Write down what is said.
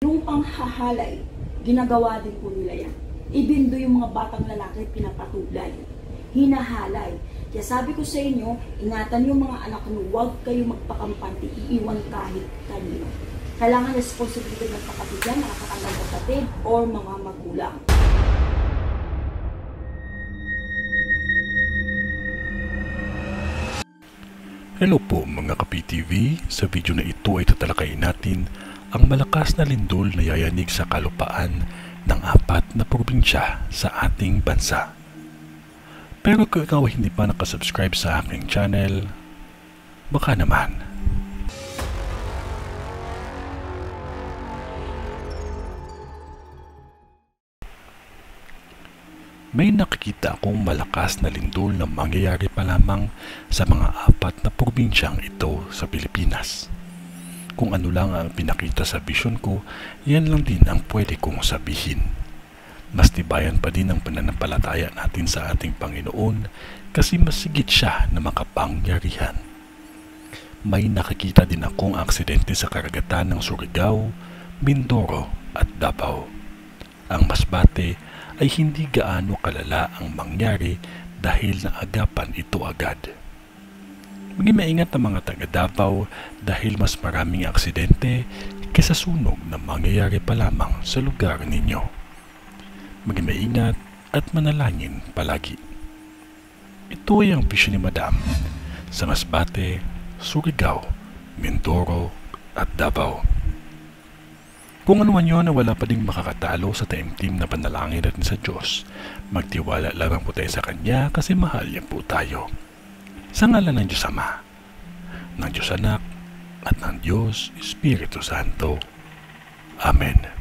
Yung panghahalay, ginagawa din po nila yan. Ibindo yung mga batang lalaki, pinapatulay, hinahalay. Kaya sabi ko sa inyo, ingatan yung mga anak nyo, huwag kayo magpakampante, iiwan kahit kanino. Kailangan responsibility ng kapatid yan, nakakatanggal kapatid, or mga magulang. Hello po mga Kapi-TV, sa video na ito ay tatalakayin natin ang malakas na lindol na yayanig sa kalupaan ng 4 na probinsya sa ating bansa. Pero kung ikaw hindi pa nakasubscribe sa aking channel, baka naman. May nakikita akong malakas na lindol na mangyayari pa lamang sa mga 4 na probinsyang ito sa Pilipinas. Kung ano lang ang pinakita sa vision ko, yan lang din ang pwede kong sabihin. Mas tibayan pa din ang pananampalataya natin sa ating Panginoon kasi mas sigit siya na makapangyarihan. May nakikita din akong aksidente sa karagatan ng Surigao, Mindoro at Davao. Ang Masbate ay hindi gaano kalala ang mangyari dahil naagapan ito agad. Maging maingat ang mga taga Davao dahil mas maraming aksidente kaysa sunog na mangyayari pa lamang sa lugar ninyo. Maging maingat at manalangin palagi. Ito ay ang vision ni Madam sa Masbate, Surigao, Mindoro at Davao. Kung ano man yun na wala pa ding makakatalo sa taimtim na panalangin natin sa Diyos, magtiwala lamang po tayo sa Kanya kasi mahal niya po tayo. Sa ngalan ng Diyos Ama, ng Diyos Anak, at ng Diyos Espiritu Santo. Amen.